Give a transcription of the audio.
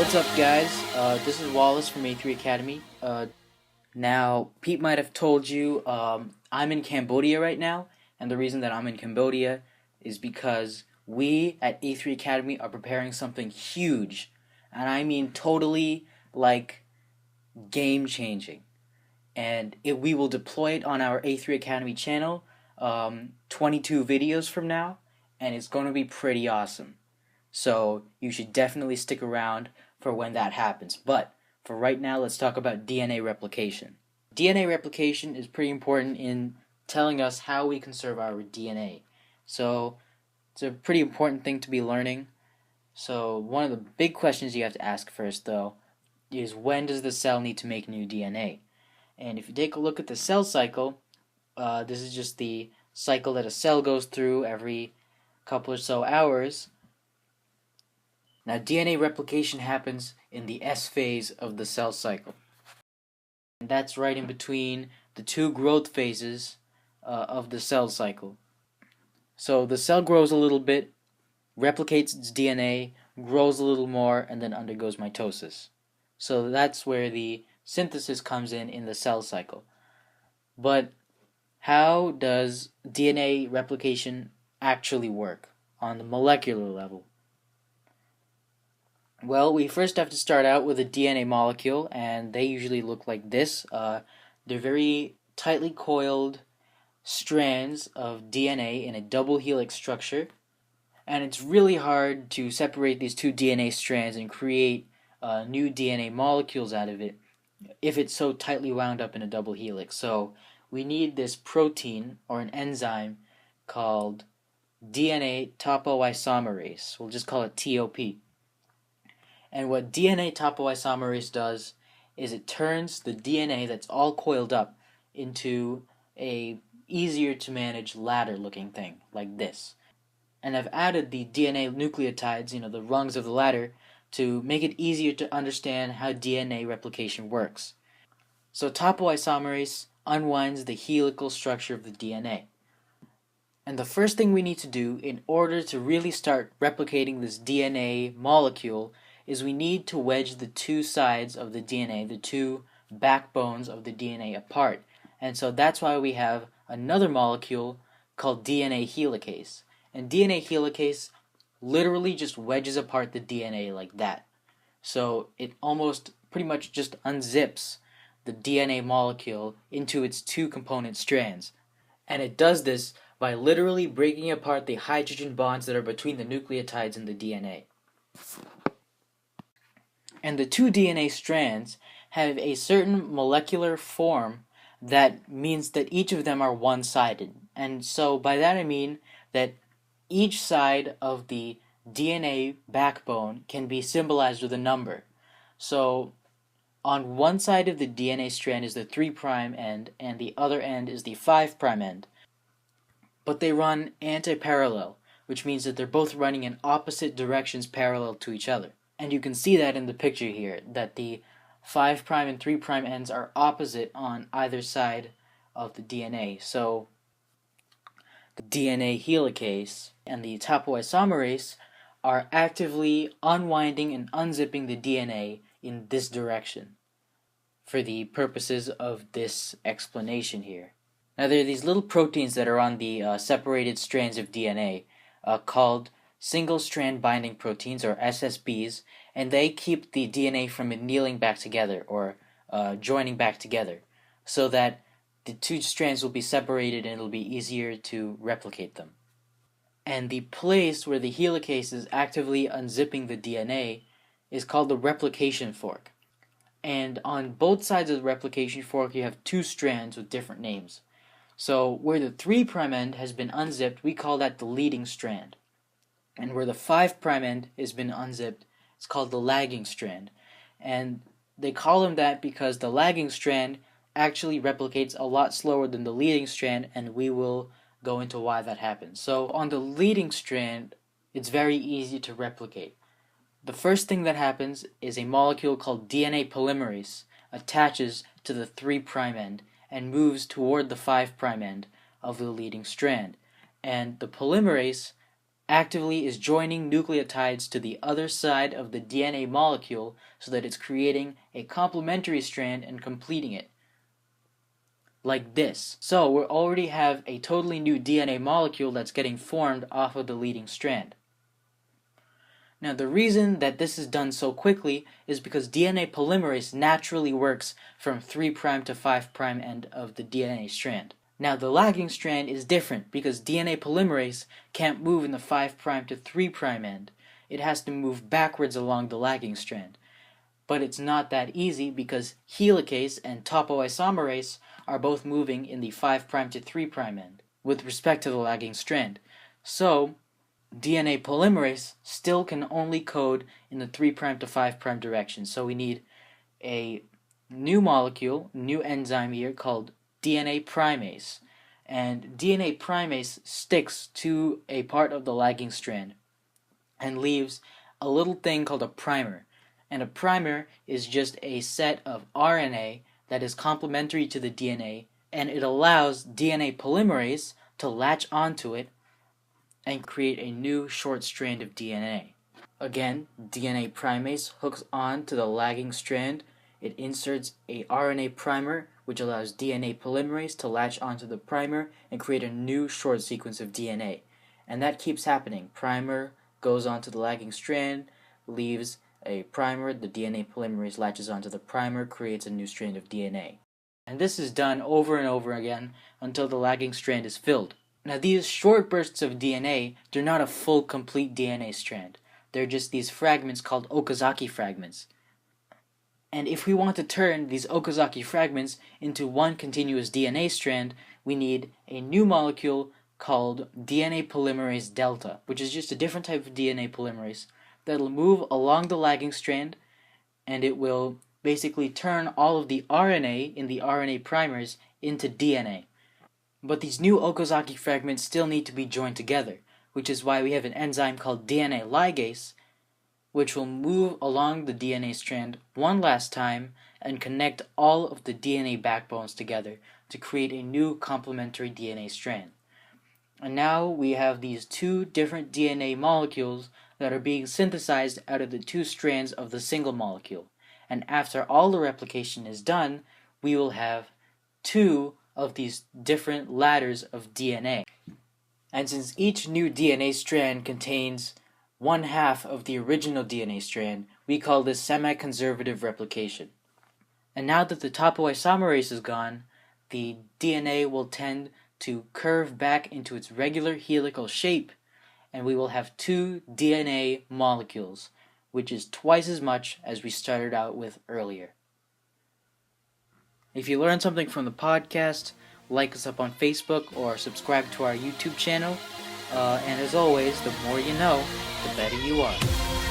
What's up, guys? This is Wallace from A3Academy. Now, Pete might have told you I'm in Cambodia right now, and the reason that I'm in Cambodia is because we at A3Academy are preparing something huge, and I mean totally like game changing. And we will deploy it on our A3Academy channel 22 videos from now, and it's going to be pretty awesome. So you should definitely stick around for when that happens. But for right now, let's talk about DNA replication. DNA replication is pretty important in telling us how we conserve our DNA. So it's a pretty important thing to be learning. So one of the big questions you have to ask first, though, is when does the cell need to make new DNA? And if you take a look at the cell cycle, this is just the cycle that a cell goes through every couple or so hours. Now, DNA replication happens in the S phase of the cell cycle. And that's right in between the two growth phases of the cell cycle. So the cell grows a little bit, replicates its DNA, grows a little more, and then undergoes mitosis. So that's where the synthesis comes in the cell cycle. But how does DNA replication actually work on the molecular level? Well, we first have to start out with a DNA molecule, and they usually look like this. They're very tightly coiled strands of DNA in a double helix structure, and it's really hard to separate these two DNA strands and create new DNA molecules out of it if it's so tightly wound up in a double helix. So we need this protein or an enzyme called DNA topoisomerase. We'll just call it TOP. And what DNA topoisomerase does is it turns the DNA that's all coiled up into a easier to manage ladder looking thing like this. And I've added the DNA nucleotides, the rungs of the ladder, to make it easier to understand how DNA replication works. So topoisomerase unwinds the helical structure of the DNA. And the first thing we need to do in order to really start replicating this DNA molecule is we need to wedge the two sides of the DNA, the two backbones of the DNA apart. And so that's why we have another molecule called DNA helicase. And DNA helicase literally just wedges apart the DNA like that. So it almost pretty much just unzips the DNA molecule into its two component strands. And it does this by literally breaking apart the hydrogen bonds that are between the nucleotides in the DNA. And the two DNA strands have a certain molecular form that means that each of them are one-sided. And so by that I mean that each side of the DNA backbone can be symbolized with a number. So on one side of the DNA strand is the 3' end, and the other end is the 5' end. But they run anti-parallel, which means that they're both running in opposite directions parallel to each other. And you can see that in the picture here, that the 5' and 3' ends are opposite on either side of the DNA. So the DNA helicase and the topoisomerase are actively unwinding and unzipping the DNA in this direction for the purposes of this explanation here. Now there are these little proteins that are on the separated strands of DNA called single-strand binding proteins, or SSBs, and they keep the DNA from annealing back together, or joining back together, so that the two strands will be separated and it'll be easier to replicate them. And the place where the helicase is actively unzipping the DNA is called the replication fork. And on both sides of the replication fork you have two strands with different names. So where the 3' end has been unzipped, we call that the leading strand. And where the 5' end has been unzipped, it's called the lagging strand. And they call them that because the lagging strand actually replicates a lot slower than the leading strand, and we will go into why that happens. So on the leading strand, it's very easy to replicate. The first thing that happens is a molecule called DNA polymerase attaches to the 3' end and moves toward the 5' end of the leading strand. And the polymerase actively is joining nucleotides to the other side of the DNA molecule so that it's creating a complementary strand and completing it. Like this. So we already have a totally new DNA molecule that's getting formed off of the leading strand. Now the reason that this is done so quickly is because DNA polymerase naturally works from 3' to 5' end of the DNA strand. Now the lagging strand is different because DNA polymerase can't move in the 5' to 3' end. It has to move backwards along the lagging strand. But it's not that easy because helicase and topoisomerase are both moving in the 5' to 3' end with respect to the lagging strand. So DNA polymerase still can only code in the 3' to 5' direction. So we need a new molecule, new enzyme here called DNA primase. And DNA primase sticks to a part of the lagging strand and leaves a little thing called a primer. And a primer is just a set of RNA that is complementary to the DNA, and it allows DNA polymerase to latch onto it and create a new short strand of DNA. Again, DNA primase hooks on to the lagging strand. It inserts a RNA primer, which allows DNA polymerase to latch onto the primer and create a new short sequence of DNA. And that keeps happening. Primer goes onto the lagging strand, leaves a primer, the DNA polymerase latches onto the primer, creates a new strand of DNA. And this is done over and over again until the lagging strand is filled. Now these short bursts of DNA, they're not a full complete DNA strand. They're just these fragments called Okazaki fragments. And if we want to turn these Okazaki fragments into one continuous DNA strand, we need a new molecule called DNA polymerase delta, which is just a different type of DNA polymerase that'll move along the lagging strand, and it will basically turn all of the RNA in the RNA primers into DNA. But these new Okazaki fragments still need to be joined together, which is why we have an enzyme called DNA ligase, which will move along the DNA strand one last time and connect all of the DNA backbones together to create a new complementary DNA strand. And now we have these two different DNA molecules that are being synthesized out of the two strands of the single molecule. And after all the replication is done, we will have two of these different ladders of DNA. And since each new DNA strand contains 1/2 of the original DNA strand, we call this semi-conservative replication. And now that the topoisomerase is gone, the DNA will tend to curve back into its regular helical shape, and we will have two DNA molecules, which is twice as much as we started out with earlier. If you learned something from the podcast, like us up on Facebook or subscribe to our YouTube channel. And as always, the more you know, the better you are.